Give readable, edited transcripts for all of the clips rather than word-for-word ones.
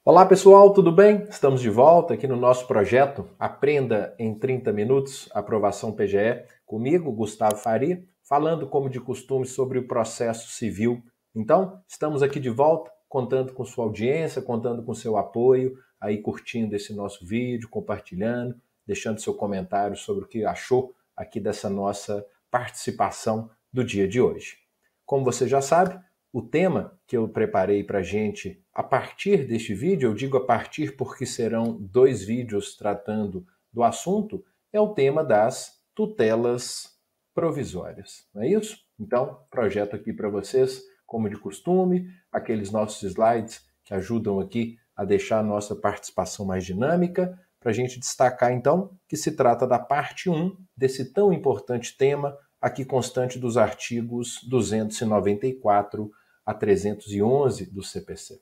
Olá pessoal, tudo bem? Estamos de volta aqui no nosso projeto Aprenda em 30 Minutos, aprovação PGE, comigo, Gustavo Faria, falando como de costume sobre o processo civil. Então, estamos aqui de volta, contando com sua audiência, contando com seu apoio, aí curtindo esse nosso vídeo, compartilhando, deixando seu comentário sobre o que achou aqui dessa nossa participação do dia de hoje. Como você já sabe, o tema que eu preparei para a gente a partir deste vídeo, eu digo a partir porque serão 2 vídeos tratando do assunto, é o tema das tutelas provisórias. Não é isso? Então, projeto aqui para vocês, como de costume, aqueles nossos slides que ajudam aqui a deixar a nossa participação mais dinâmica, para a gente destacar então que se trata da parte 1 desse tão importante tema, aqui constante dos artigos 294 a 311 do CPC.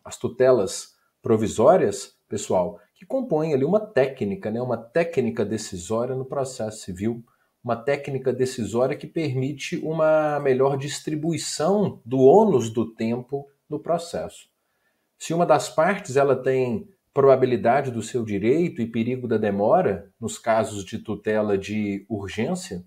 As tutelas provisórias, pessoal, que compõem ali uma técnica decisória no processo civil, uma técnica decisória que permite uma melhor distribuição do ônus do tempo no processo. Se uma das partes ela tem probabilidade do seu direito e perigo da demora, nos casos de tutela de urgência,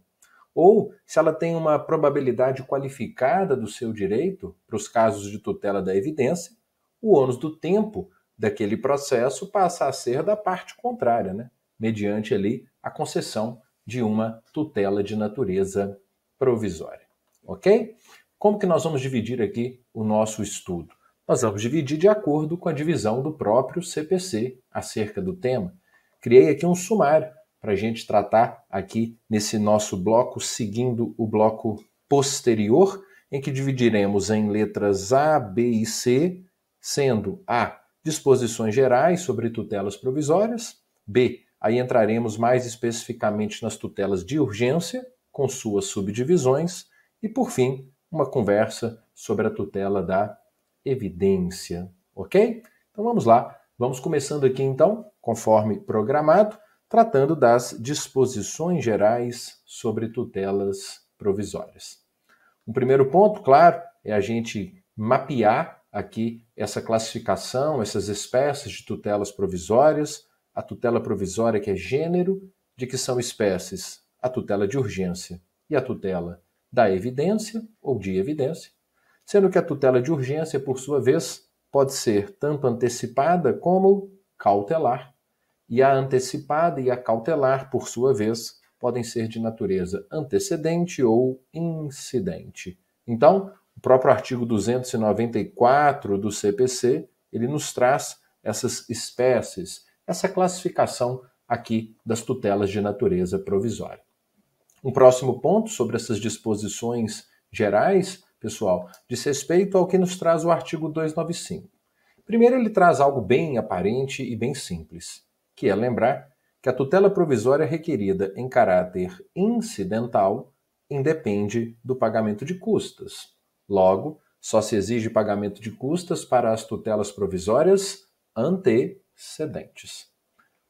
ou se ela tem uma probabilidade qualificada do seu direito, para os casos de tutela da evidência, o ônus do tempo daquele processo passa a ser da parte contrária, mediante ali a concessão de uma tutela de natureza provisória. Ok? Como que nós vamos dividir aqui o nosso estudo? Nós vamos dividir de acordo com a divisão do próprio CPC acerca do tema. Criei aqui um sumário para a gente tratar aqui nesse nosso bloco, seguindo o bloco posterior, em que dividiremos em letras A, B e C, sendo A, disposições gerais sobre tutelas provisórias, B, aí entraremos mais especificamente nas tutelas de urgência, com suas subdivisões, e por fim, uma conversa sobre a tutela da evidência, ok? Então vamos lá, vamos começando aqui então, conforme programado, tratando das disposições gerais sobre tutelas provisórias. Um primeiro ponto, claro, é a gente mapear aqui essa classificação, essas espécies de tutelas provisórias, a tutela provisória que é gênero, de que são espécies a tutela de urgência e a tutela da evidência ou de evidência, sendo que a tutela de urgência, por sua vez, pode ser tanto antecipada como cautelar. E a antecipada e a cautelar, por sua vez, podem ser de natureza antecedente ou incidente. Então, o próprio artigo 294 do CPC, ele nos traz essas espécies, essa classificação aqui das tutelas de natureza provisória. Um próximo ponto sobre essas disposições gerais, pessoal, diz respeito ao que nos traz o artigo 295. Primeiro, ele traz algo bem aparente e bem simples, que é lembrar que a tutela provisória requerida em caráter incidental independe do pagamento de custas. Logo, só se exige pagamento de custas para as tutelas provisórias antecedentes.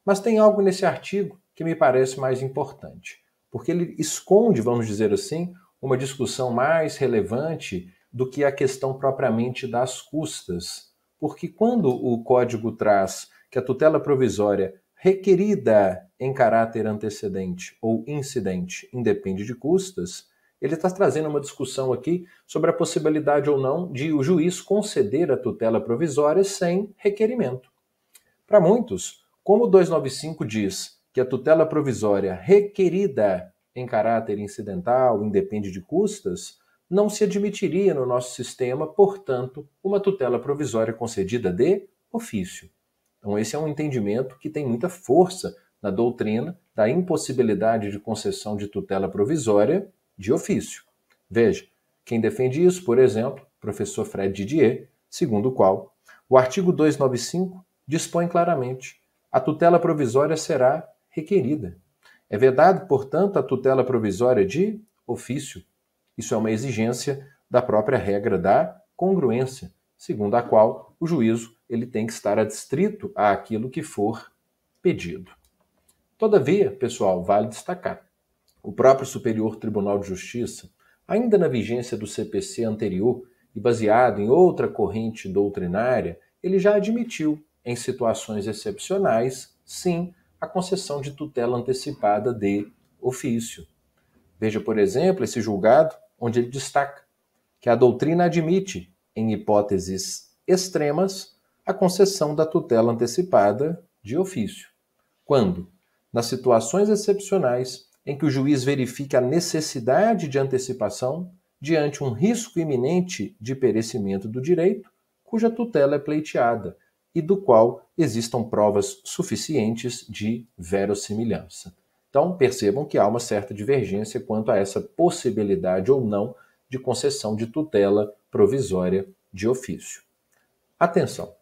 Mas tem algo nesse artigo que me parece mais importante, porque ele esconde, vamos dizer assim, uma discussão mais relevante do que a questão propriamente das custas. Porque quando o Código traz que a tutela provisória requerida em caráter antecedente ou incidente independe de custas, ele está trazendo uma discussão aqui sobre a possibilidade ou não de o juiz conceder a tutela provisória sem requerimento. Para muitos, como o 295 diz que a tutela provisória requerida em caráter incidental independe de custas, não se admitiria no nosso sistema, portanto, uma tutela provisória concedida de ofício. Então, esse é um entendimento que tem muita força na doutrina da impossibilidade de concessão de tutela provisória de ofício. Veja, quem defende isso, por exemplo, professor Fred Didier, segundo o qual o artigo 295 dispõe claramente: a tutela provisória será requerida. É vedado, portanto, a tutela provisória de ofício. Isso é uma exigência da própria regra da congruência, segundo a qual o juízo ele tem que estar adstrito àquilo que for pedido. Todavia, pessoal, vale destacar, o próprio Superior Tribunal de Justiça, ainda na vigência do CPC anterior e baseado em outra corrente doutrinária, ele já admitiu, em situações excepcionais, sim, a concessão de tutela antecipada de ofício. Veja, por exemplo, esse julgado, onde ele destaca que a doutrina admite, em hipóteses extremas, a concessão da tutela antecipada de ofício. Quando? Nas situações excepcionais em que o juiz verifique a necessidade de antecipação diante um risco iminente de perecimento do direito, cuja tutela é pleiteada e do qual existam provas suficientes de verossimilhança. Então, percebam que há uma certa divergência quanto a essa possibilidade ou não de concessão de tutela provisória de ofício. Atenção!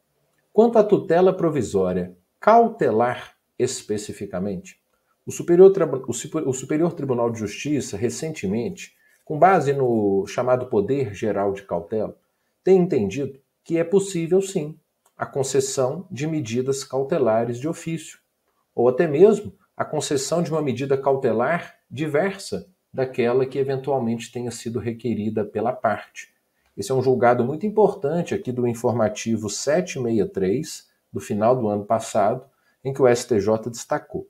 Quanto à tutela provisória cautelar especificamente, o Superior Tribunal de Justiça, recentemente, com base no chamado Poder Geral de Cautela, tem entendido que é possível, sim, a concessão de medidas cautelares de ofício, ou até mesmo a concessão de uma medida cautelar diversa daquela que eventualmente tenha sido requerida pela parte. Esse é um julgado muito importante aqui do informativo 763, do final do ano passado, em que o STJ destacou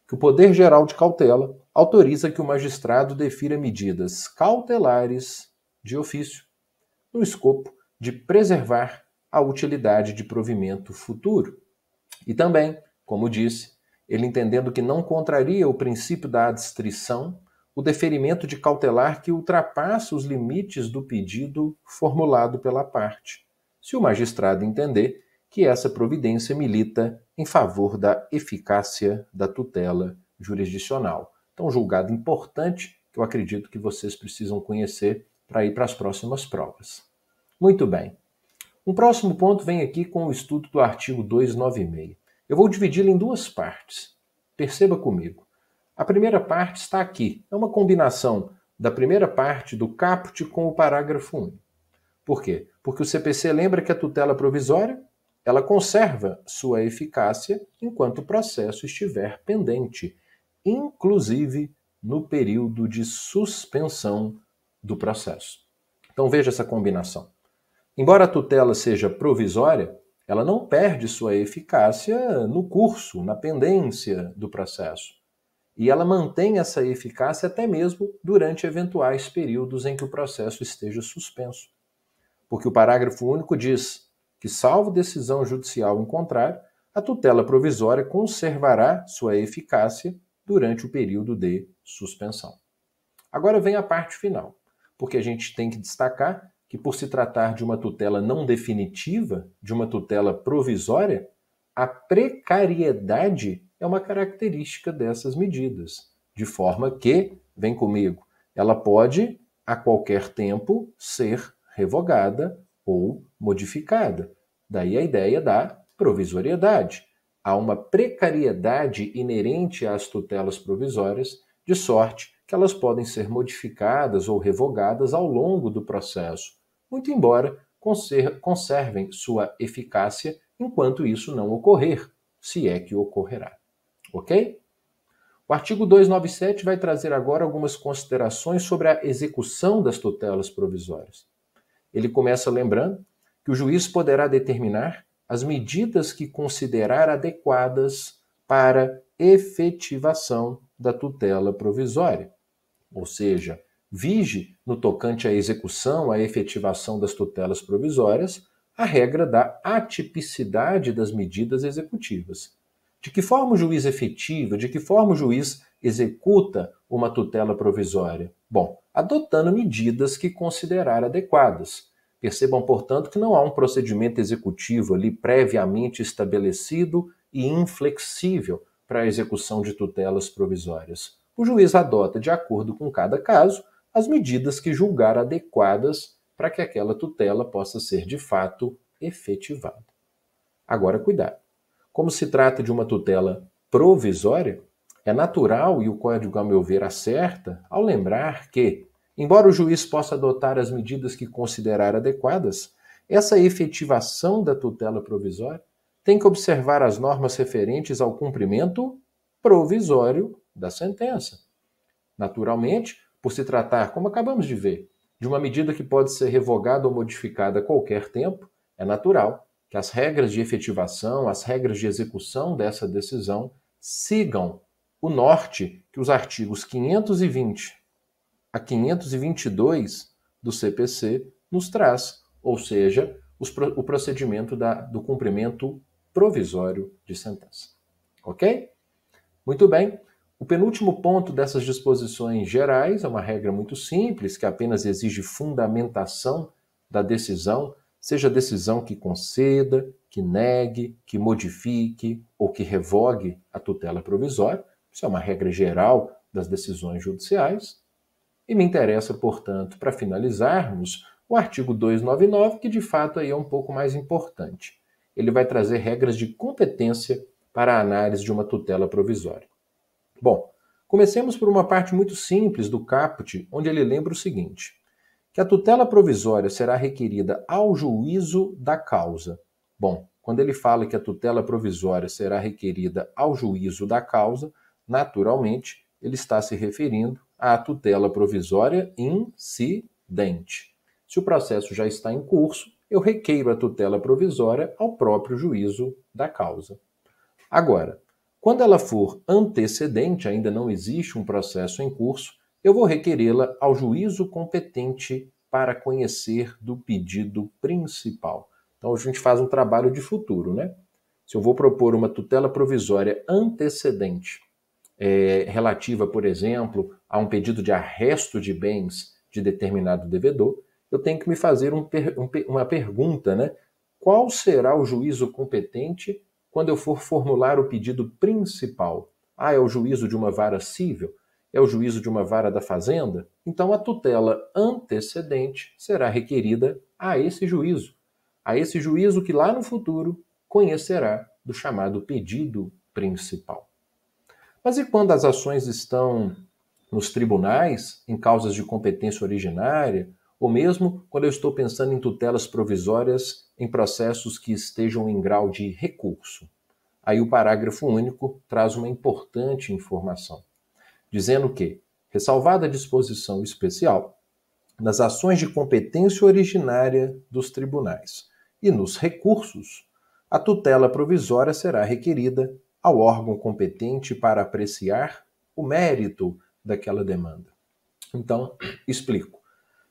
que o Poder Geral de Cautela autoriza que o magistrado defira medidas cautelares de ofício, no escopo de preservar a utilidade de provimento futuro. E também, como disse, ele entendendo que não contraria o princípio da adstrição, o deferimento de cautelar que ultrapassa os limites do pedido formulado pela parte, se o magistrado entender que essa providência milita em favor da eficácia da tutela jurisdicional. Então, um julgado importante que eu acredito que vocês precisam conhecer para ir para as próximas provas. Muito bem. Um próximo ponto vem aqui com o estudo do artigo 296. Eu vou dividi-lo em duas partes. Perceba comigo. A primeira parte está aqui. É uma combinação da primeira parte do caput com o parágrafo 1. Por quê? Porque o CPC lembra que a tutela provisória ela conserva sua eficácia enquanto o processo estiver pendente, inclusive no período de suspensão do processo. Então veja essa combinação. Embora a tutela seja provisória, ela não perde sua eficácia no curso, na pendência do processo. E ela mantém essa eficácia até mesmo durante eventuais períodos em que o processo esteja suspenso. Porque o parágrafo único diz que, salvo decisão judicial em contrário, a tutela provisória conservará sua eficácia durante o período de suspensão. Agora vem a parte final, porque a gente tem que destacar que, por se tratar de uma tutela não definitiva, de uma tutela provisória, a precariedade é uma característica dessas medidas, de forma que, vem comigo, ela pode, a qualquer tempo, ser revogada ou modificada. Daí a ideia da provisoriedade. Há uma precariedade inerente às tutelas provisórias, de sorte que elas podem ser modificadas ou revogadas ao longo do processo, muito embora conservem sua eficácia enquanto isso não ocorrer, se é que ocorrerá. Ok? O artigo 297 vai trazer agora algumas considerações sobre a execução das tutelas provisórias. Ele começa lembrando que o juiz poderá determinar as medidas que considerar adequadas para efetivação da tutela provisória. Ou seja, vige, no tocante à execução, à efetivação das tutelas provisórias, a regra da atipicidade das medidas executivas. De que forma o juiz efetiva, de que forma o juiz executa uma tutela provisória? Bom, adotando medidas que considerar adequadas. Percebam, portanto, que não há um procedimento executivo ali previamente estabelecido e inflexível para a execução de tutelas provisórias. O juiz adota, de acordo com cada caso, as medidas que julgar adequadas para que aquela tutela possa ser, de fato, efetivada. Agora, cuidado. Como se trata de uma tutela provisória, é natural, e o Código, a meu ver, acerta, ao lembrar que, embora o juiz possa adotar as medidas que considerar adequadas, essa efetivação da tutela provisória tem que observar as normas referentes ao cumprimento provisório da sentença. Naturalmente, por se tratar, como acabamos de ver, de uma medida que pode ser revogada ou modificada a qualquer tempo, é natural que as regras de efetivação, as regras de execução dessa decisão sigam o norte que os artigos 520 a 522 do CPC nos traz, ou seja, o procedimento do cumprimento provisório de sentença. Ok? Muito bem. O penúltimo ponto dessas disposições gerais é uma regra muito simples, que apenas exige fundamentação da decisão, seja decisão que conceda, que negue, que modifique ou que revogue a tutela provisória. Isso é uma regra geral das decisões judiciais. E me interessa, portanto, para finalizarmos, o artigo 299, que de fato aí é um pouco mais importante. Ele vai trazer regras de competência para a análise de uma tutela provisória. Bom, comecemos por uma parte muito simples do caput, onde ele lembra o seguinte, que a tutela provisória será requerida ao juízo da causa. Bom, quando ele fala que a tutela provisória será requerida ao juízo da causa, naturalmente, ele está se referindo à tutela provisória incidente. Se o processo já está em curso, eu requeiro a tutela provisória ao próprio juízo da causa. Agora, quando ela for antecedente, ainda não existe um processo em curso, eu vou requerê-la ao juízo competente para conhecer do pedido principal. Então a gente faz um trabalho de futuro, né? Se eu vou propor uma tutela provisória antecedente, relativa, por exemplo, a um pedido de arresto de bens de determinado devedor, eu tenho que me fazer uma pergunta, né? Qual será o juízo competente quando eu for formular o pedido principal? É o juízo de uma vara cível? É o juízo de uma vara da fazenda? Então a tutela antecedente será requerida a esse juízo que lá no futuro conhecerá do chamado pedido principal. Mas e quando as ações estão nos tribunais, em causas de competência originária, ou mesmo quando eu estou pensando em tutelas provisórias em processos que estejam em grau de recurso? Aí o parágrafo único traz uma importante informação, dizendo que, ressalvada a disposição especial, nas ações de competência originária dos tribunais e nos recursos, a tutela provisória será requerida ao órgão competente para apreciar o mérito daquela demanda. Então, explico.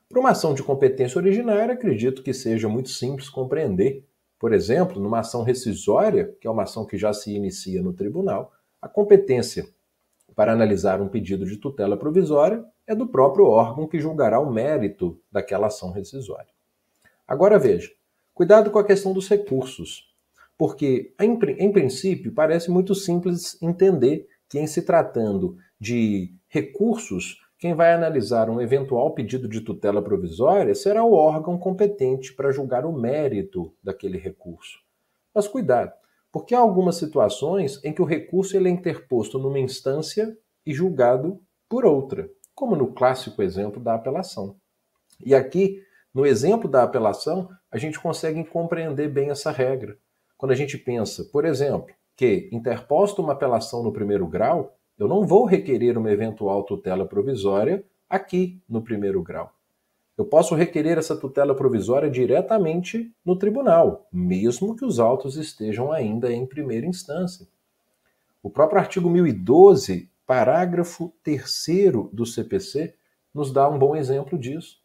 Para uma ação de competência originária, acredito que seja muito simples compreender. Por exemplo, numa ação rescisória, que é uma ação que já se inicia no tribunal, a competência para analisar um pedido de tutela provisória é do próprio órgão que julgará o mérito daquela ação rescisória. Agora veja, cuidado com a questão dos recursos, porque, em princípio, parece muito simples entender que, em se tratando de recursos, quem vai analisar um eventual pedido de tutela provisória será o órgão competente para julgar o mérito daquele recurso. Mas cuidado, porque há algumas situações em que o recurso ele é interposto numa instância e julgado por outra, como no clássico exemplo da apelação. E aqui, no exemplo da apelação, a gente consegue compreender bem essa regra. Quando a gente pensa, por exemplo, que interposta uma apelação no primeiro grau, eu não vou requerer uma eventual tutela provisória aqui no primeiro grau. Eu posso requerer essa tutela provisória diretamente no tribunal, mesmo que os autos estejam ainda em primeira instância. O próprio artigo 1012, parágrafo 3º do CPC, nos dá um bom exemplo disso.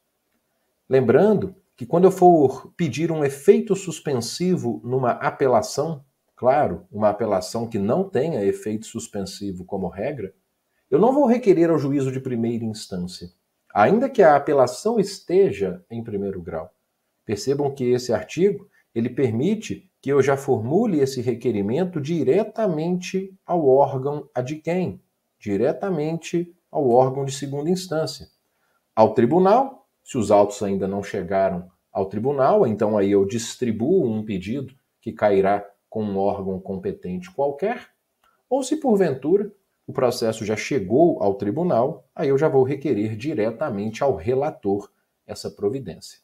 Lembrando que quando eu for pedir um efeito suspensivo numa apelação, claro, uma apelação que não tenha efeito suspensivo como regra, eu não vou requerer ao juízo de primeira instância, ainda que a apelação esteja em primeiro grau. Percebam que esse artigo, ele permite que eu já formule esse requerimento diretamente ao órgão adquém, diretamente ao órgão de segunda instância. Ao tribunal, se os autos ainda não chegaram ao tribunal, então aí eu distribuo um pedido que cairá com um órgão competente qualquer, ou se porventura o processo já chegou ao tribunal, aí eu já vou requerer diretamente ao relator essa providência.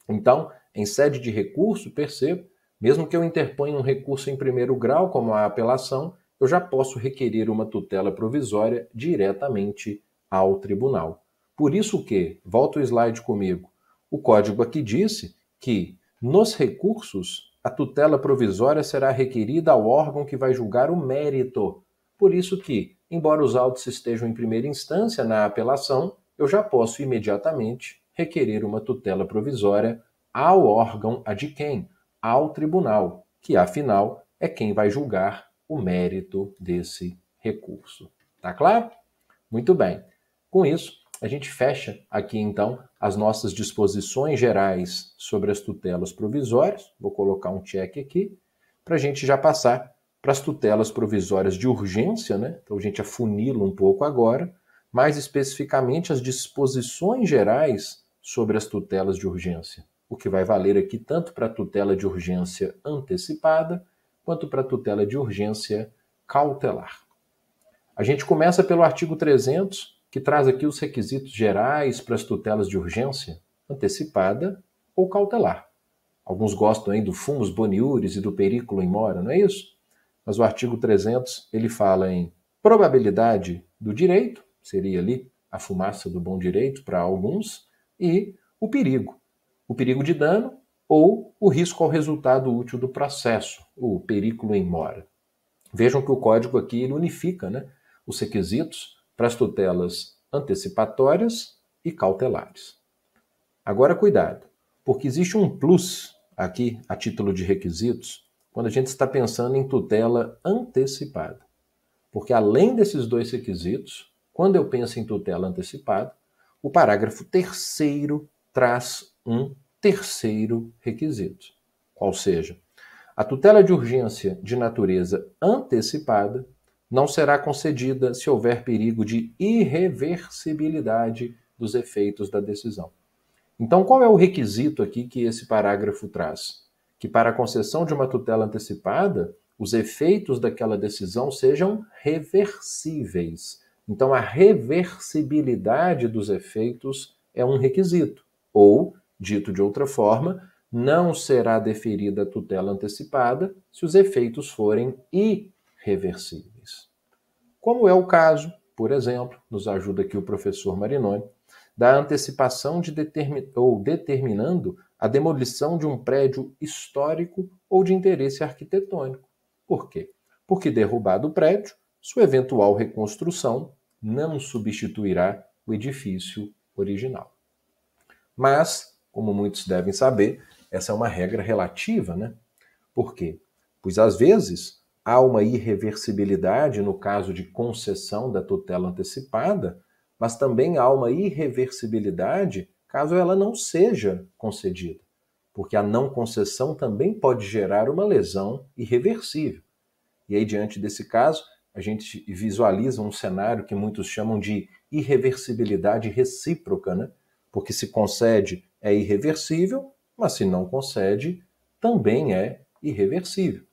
Então, em sede de recurso, percebo, mesmo que eu interponha um recurso em primeiro grau, como a apelação, eu já posso requerer uma tutela provisória diretamente ao tribunal. Por isso que, volta o slide comigo, o código aqui disse que nos recursos a tutela provisória será requerida ao órgão que vai julgar o mérito. Por isso que, embora os autos estejam em primeira instância na apelação, eu já posso imediatamente requerer uma tutela provisória ao órgão adquém, ao tribunal, que afinal é quem vai julgar o mérito desse recurso. Tá claro? Muito bem. Com isso, a gente fecha aqui então as nossas disposições gerais sobre as tutelas provisórias. Vou colocar um check aqui para a gente já passar para as tutelas provisórias de urgência, né? Então a gente afunila um pouco agora, mais especificamente as disposições gerais sobre as tutelas de urgência, o que vai valer aqui tanto para a tutela de urgência antecipada quanto para a tutela de urgência cautelar. A gente começa pelo artigo 300, que traz aqui os requisitos gerais para as tutelas de urgência antecipada ou cautelar. Alguns gostam aí do fumus boniuris e do periculum in mora, não é isso? Mas o artigo 300, ele fala em probabilidade do direito, seria ali a fumaça do bom direito para alguns, e o perigo de dano ou o risco ao resultado útil do processo, o periculum in mora. Vejam que o código aqui ele unifica, né, os requisitos para as tutelas antecipatórias e cautelares. Agora, cuidado, porque existe um plus aqui a título de requisitos quando a gente está pensando em tutela antecipada. Porque além desses dois requisitos, quando eu penso em tutela antecipada, o parágrafo 3º traz um terceiro requisito, qual seja, a tutela de urgência de natureza antecipada não será concedida se houver perigo de irreversibilidade dos efeitos da decisão. Então, qual é o requisito aqui que esse parágrafo traz? Que para a concessão de uma tutela antecipada, os efeitos daquela decisão sejam reversíveis. Então, a reversibilidade dos efeitos é um requisito. Ou, dito de outra forma, não será deferida a tutela antecipada se os efeitos forem irreversíveis. Como é o caso, por exemplo, nos ajuda aqui o professor Marinoni, da antecipação determinando a demolição de um prédio histórico ou de interesse arquitetônico. Por quê? Porque derrubado o prédio, sua eventual reconstrução não substituirá o edifício original. Mas, como muitos devem saber, essa é uma regra relativa, né? Por quê? Pois às vezes há uma irreversibilidade no caso de concessão da tutela antecipada, mas também há uma irreversibilidade caso ela não seja concedida, porque a não concessão também pode gerar uma lesão irreversível. E aí, diante desse caso, a gente visualiza um cenário que muitos chamam de irreversibilidade recíproca, né? Porque se concede é irreversível, mas se não concede, também é irreversível.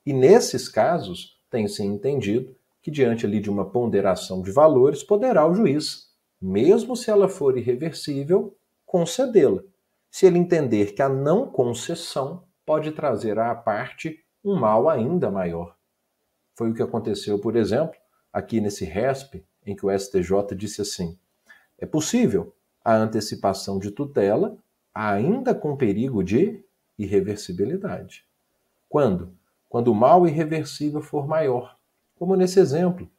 E nesses casos, tem-se entendido que diante ali de uma ponderação de valores, poderá o juiz, mesmo se ela for irreversível, concedê-la, se ele entender que a não concessão pode trazer à parte um mal ainda maior. Foi o que aconteceu, por exemplo, aqui nesse RESP, em que o STJ disse assim: é possível a antecipação de tutela, ainda com perigo de irreversibilidade. Quando? Quando o mal irreversível for maior, como nesse exemplo.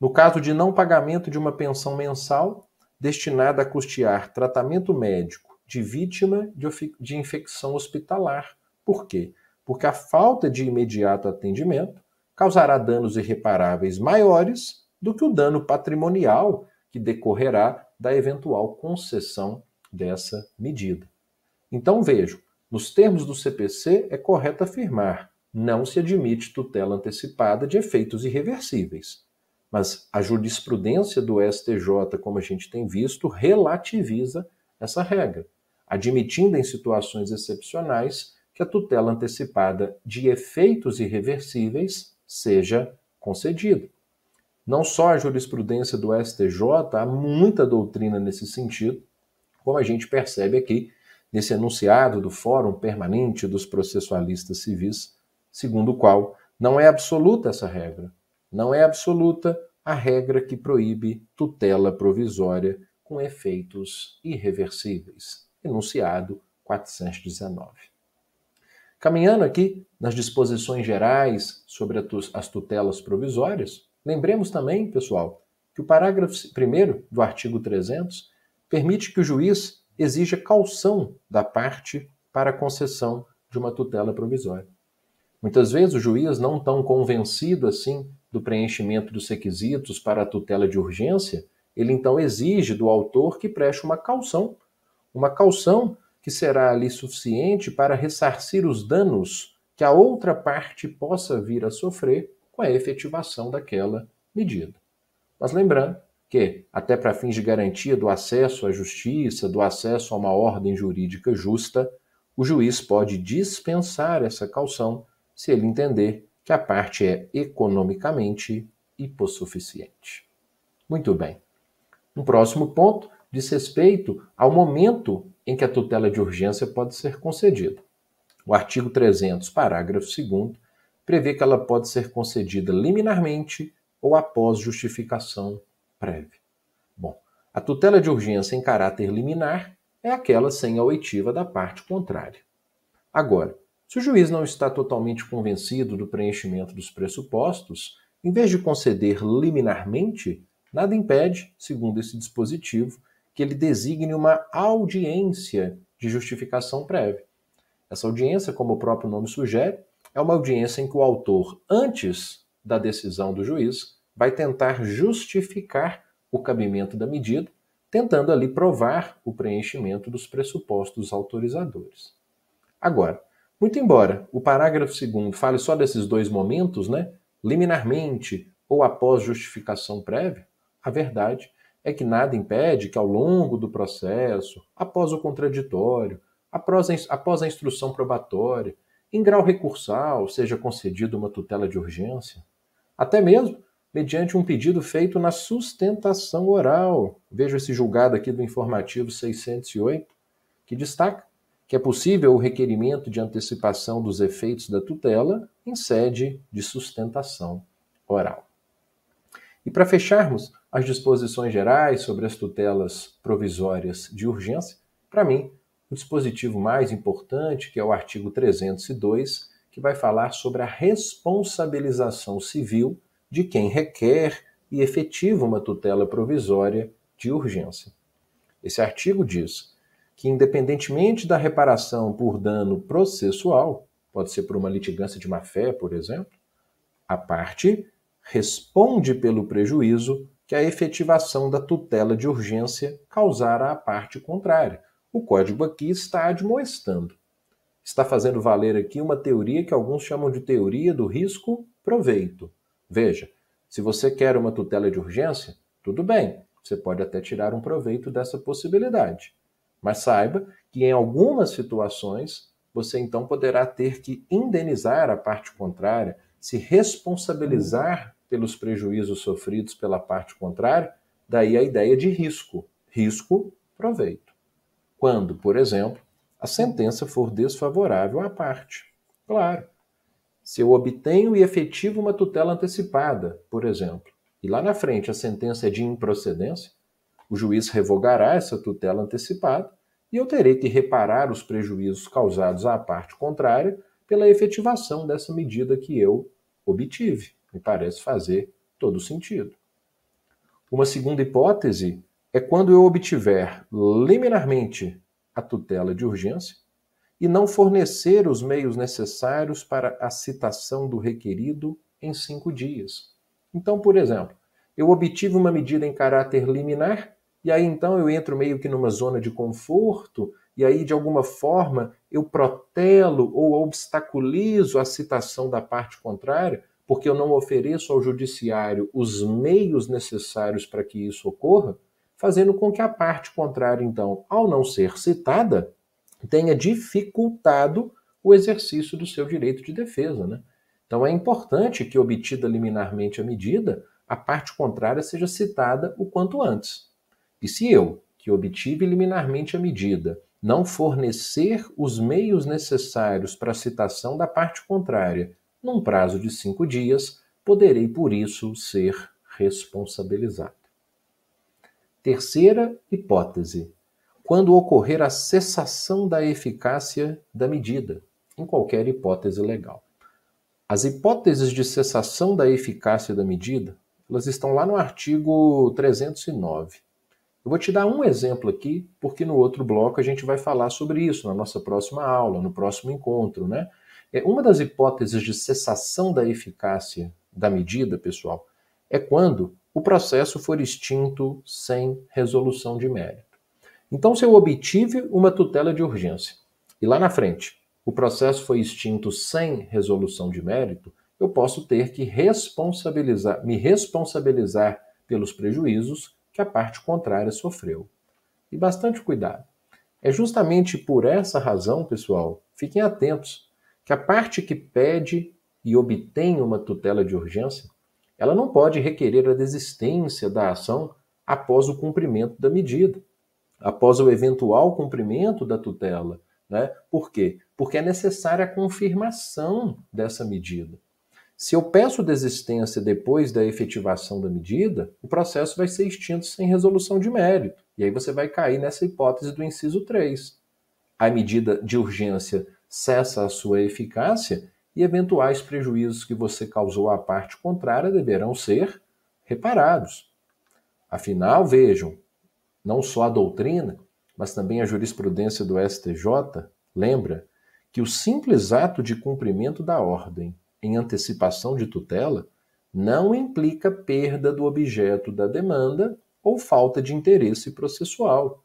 No caso de não pagamento de uma pensão mensal destinada a custear tratamento médico de vítima de infecção hospitalar. Por quê? Porque a falta de imediato atendimento causará danos irreparáveis maiores do que o dano patrimonial que decorrerá da eventual concessão dessa medida. Então vejam, nos termos do CPC é correto afirmar: não se admite tutela antecipada de efeitos irreversíveis. Mas a jurisprudência do STJ, como a gente tem visto, relativiza essa regra, admitindo em situações excepcionais que a tutela antecipada de efeitos irreversíveis seja concedida. Não só a jurisprudência do STJ, há muita doutrina nesse sentido, como a gente percebe aqui nesse enunciado do Fórum Permanente dos Processualistas Civis, segundo o qual não é absoluta essa regra. Não é absoluta a regra que proíbe tutela provisória com efeitos irreversíveis. Enunciado 419. Caminhando aqui nas disposições gerais sobre as tutelas provisórias, lembremos também, pessoal, que o parágrafo 1º do artigo 300 permite que o juiz exija caução da parte para a concessão de uma tutela provisória. Muitas vezes o juiz, não tão convencido assim do preenchimento dos requisitos para a tutela de urgência, ele então exige do autor que preste uma caução que será ali suficiente para ressarcir os danos que a outra parte possa vir a sofrer com a efetivação daquela medida. Mas lembrando que, até para fins de garantia do acesso à justiça, do acesso a uma ordem jurídica justa, o juiz pode dispensar essa caução se ele entender que a parte é economicamente hipossuficiente. Muito bem. Um próximo ponto diz respeito ao momento em que a tutela de urgência pode ser concedida. O artigo 300, parágrafo 2º, prevê que ela pode ser concedida liminarmente ou após justificação prévia. Bom, a tutela de urgência em caráter liminar é aquela sem a oitiva da parte contrária. Agora, se o juiz não está totalmente convencido do preenchimento dos pressupostos, em vez de conceder liminarmente, nada impede, segundo esse dispositivo, que ele designe uma audiência de justificação prévia. Essa audiência, como o próprio nome sugere, é uma audiência em que o autor, antes da decisão do juiz, vai tentar justificar o cabimento da medida, tentando ali provar o preenchimento dos pressupostos autorizadores. Agora, muito embora o parágrafo 2º fale só desses dois momentos, liminarmente ou após justificação prévia, a verdade é que nada impede que ao longo do processo, após o contraditório, após a instrução probatória, em grau recursal, seja concedida uma tutela de urgência, até mesmo mediante um pedido feito na sustentação oral. Veja esse julgado aqui do informativo 608, que destaca que é possível o requerimento de antecipação dos efeitos da tutela em sede de sustentação oral. E para fecharmos as disposições gerais sobre as tutelas provisórias de urgência, para mim, o dispositivo mais importante, que é o artigo 302, que vai falar sobre a responsabilização civil de quem requer e efetiva uma tutela provisória de urgência. Esse artigo diz que, independentemente da reparação por dano processual, pode ser por uma litigância de má-fé, por exemplo, a parte responde pelo prejuízo que a efetivação da tutela de urgência causara à parte contrária. O código aqui está admoestando. Está fazendo valer aqui uma teoria que alguns chamam de teoria do risco-proveito. Veja, se você quer uma tutela de urgência, tudo bem, você pode até tirar um proveito dessa possibilidade. Mas saiba que em algumas situações você então poderá ter que indenizar a parte contrária, se responsabilizar pelos prejuízos sofridos pela parte contrária, daí a ideia de risco-proveito. Quando, por exemplo, a sentença for desfavorável à parte. Claro, se eu obtenho e efetivo uma tutela antecipada, por exemplo, e lá na frente a sentença é de improcedência, o juiz revogará essa tutela antecipada e eu terei que reparar os prejuízos causados à parte contrária pela efetivação dessa medida que eu obtive. Me parece fazer todo sentido. Uma segunda hipótese é quando eu obtiver liminarmente a tutela de urgência e não fornecer os meios necessários para a citação do requerido em 5 dias. Então, por exemplo, eu obtive uma medida em caráter liminar e aí então eu entro meio que numa zona de conforto e aí de alguma forma eu protelo ou obstaculizo a citação da parte contrária porque eu não ofereço ao judiciário os meios necessários para que isso ocorra, fazendo com que a parte contrária, então, ao não ser citada, tenha dificultado o exercício do seu direito de defesa. Então é importante que, obtida liminarmente a medida, a parte contrária seja citada o quanto antes. E se eu, que obtive liminarmente a medida, não fornecer os meios necessários para a citação da parte contrária num prazo de 5 dias, poderei, por isso, ser responsabilizado. Terceira hipótese: quando ocorrer a cessação da eficácia da medida. em qualquer hipótese legal. As hipóteses de cessação da eficácia da medida, elas estão lá no artigo 309. Eu vou te dar um exemplo aqui, porque no outro bloco a gente vai falar sobre isso na nossa próxima aula, no próximo encontro, né? Uma das hipóteses de cessação da eficácia da medida, pessoal, é quando o processo for extinto sem resolução de mérito. Então, se eu obtive uma tutela de urgência e lá na frente o processo foi extinto sem resolução de mérito, eu posso ter que me responsabilizar pelos prejuízos que a parte contrária sofreu. E bastante cuidado. É justamente por essa razão, pessoal, fiquem atentos, que a parte que pede e obtém uma tutela de urgência, ela não pode requerer a desistência da ação após o cumprimento da medida, após o eventual cumprimento da tutela. Né? Por quê? Porque é necessária a confirmação dessa medida. Se eu peço desistência depois da efetivação da medida, o processo vai ser extinto sem resolução de mérito. E aí você vai cair nessa hipótese do inciso 3. A medida de urgência cessa a sua eficácia e eventuais prejuízos que você causou à parte contrária deverão ser reparados. Afinal, vejam, não só a doutrina, mas também a jurisprudência do STJ lembra que o simples ato de cumprimento da ordem em antecipação de tutela não implica perda do objeto da demanda ou falta de interesse processual,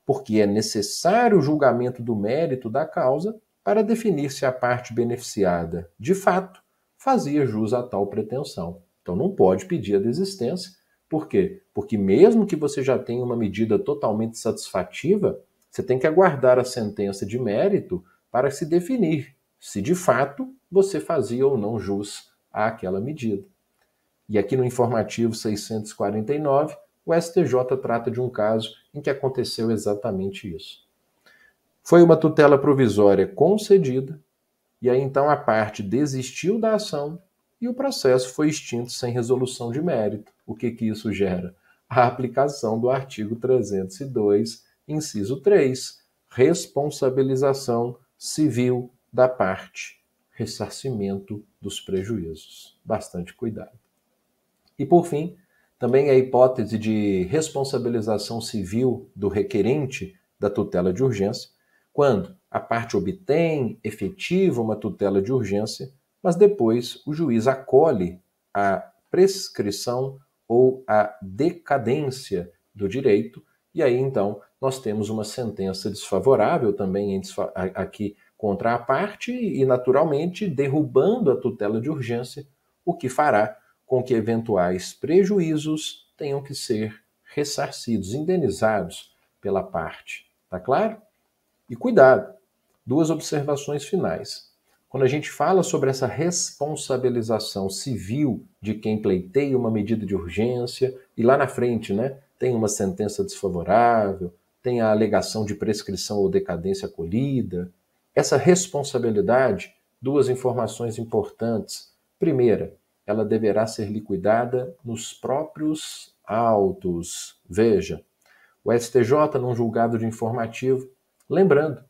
porque é necessário o julgamento do mérito da causa para definir se a parte beneficiada, de fato, fazia jus a tal pretensão. Então não pode pedir a desistência. Por quê? Porque mesmo que você já tenha uma medida totalmente satisfativa, você tem que aguardar a sentença de mérito para se definir se de fato você fazia ou não jus àquela medida. E aqui no informativo 649, o STJ trata de um caso em que aconteceu exatamente isso. Foi uma tutela provisória concedida, e aí então a parte desistiu da ação e o processo foi extinto sem resolução de mérito. O que isso gera? A aplicação do artigo 302, inciso 3, responsabilização civil da parte, ressarcimento dos prejuízos. Bastante cuidado. E por fim, também a hipótese de responsabilização civil do requerente da tutela de urgência, quando a parte obtém, efetiva uma tutela de urgência, mas depois o juiz acolhe a prescrição ou a decadência do direito, e aí então nós temos uma sentença desfavorável também aqui contra a parte e, naturalmente, derrubando a tutela de urgência, o que fará com que eventuais prejuízos tenham que ser ressarcidos, indenizados pela parte. Tá claro? E cuidado, duas observações finais. Quando a gente fala sobre essa responsabilização civil de quem pleiteia uma medida de urgência e lá na frente, né, tem uma sentença desfavorável, tem a alegação de prescrição ou decadência acolhida, essa responsabilidade, duas informações importantes. Primeira, ela deverá ser liquidada nos próprios autos. Veja, o STJ, num julgado de informativo, lembrando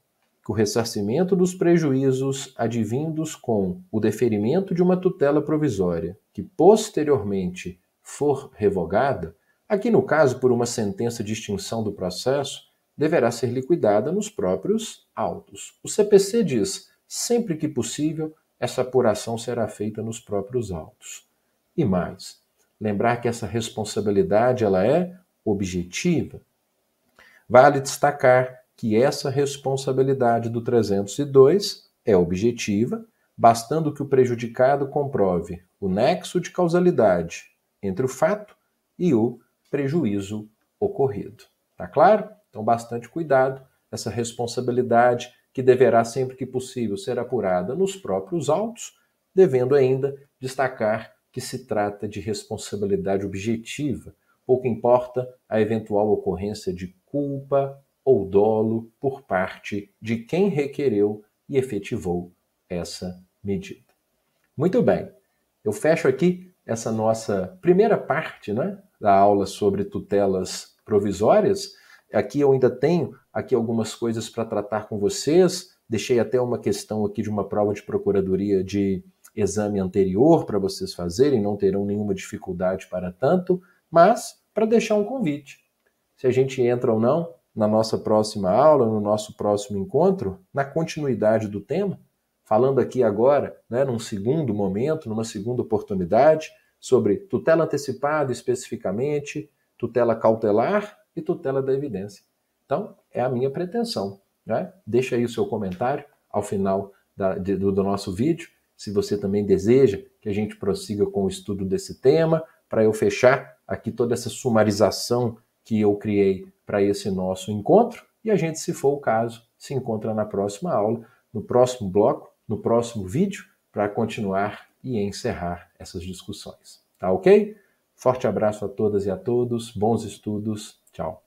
que o ressarcimento dos prejuízos advindos com o deferimento de uma tutela provisória, que posteriormente for revogada, aqui no caso por uma sentença de extinção do processo, deverá ser liquidada nos próprios autos. O CPC diz, sempre que possível, essa apuração será feita nos próprios autos. E mais, lembrar que essa responsabilidade ela é objetiva. Vale destacar que essa responsabilidade do 302 é objetiva, bastando que o prejudicado comprove o nexo de causalidade entre o fato e o prejuízo ocorrido. Tá claro? Então, bastante cuidado. Essa responsabilidade que deverá, sempre que possível, ser apurada nos próprios autos, devendo ainda destacar que se trata de responsabilidade objetiva. Pouco importa a eventual ocorrência de culpa ou dolo por parte de quem requereu e efetivou essa medida. Muito bem, eu fecho aqui essa nossa primeira parte, né, da aula sobre tutelas provisórias. Aqui eu ainda tenho aqui algumas coisas para tratar com vocês Deixei até uma questão aqui de uma prova de procuradoria de exame anterior para vocês fazerem, não terão nenhuma dificuldade para tanto, mas para deixar um convite. Se a gente entra ou não na nossa próxima aula, no nosso próximo encontro, na continuidade do tema, falando aqui agora, né, num segundo momento, numa segunda oportunidade, sobre tutela antecipada especificamente, tutela cautelar e tutela da evidência. Então, é a minha pretensão. Né? Deixa aí o seu comentário ao final do nosso vídeo, se você também deseja que a gente prossiga com o estudo desse tema, para eu fechar aqui toda essa sumarização que eu criei para esse nosso encontro, e a gente, se for o caso, se encontra na próxima aula, no próximo bloco, no próximo vídeo, para continuar e encerrar essas discussões. Tá ok? Forte abraço a todas e a todos, bons estudos, tchau.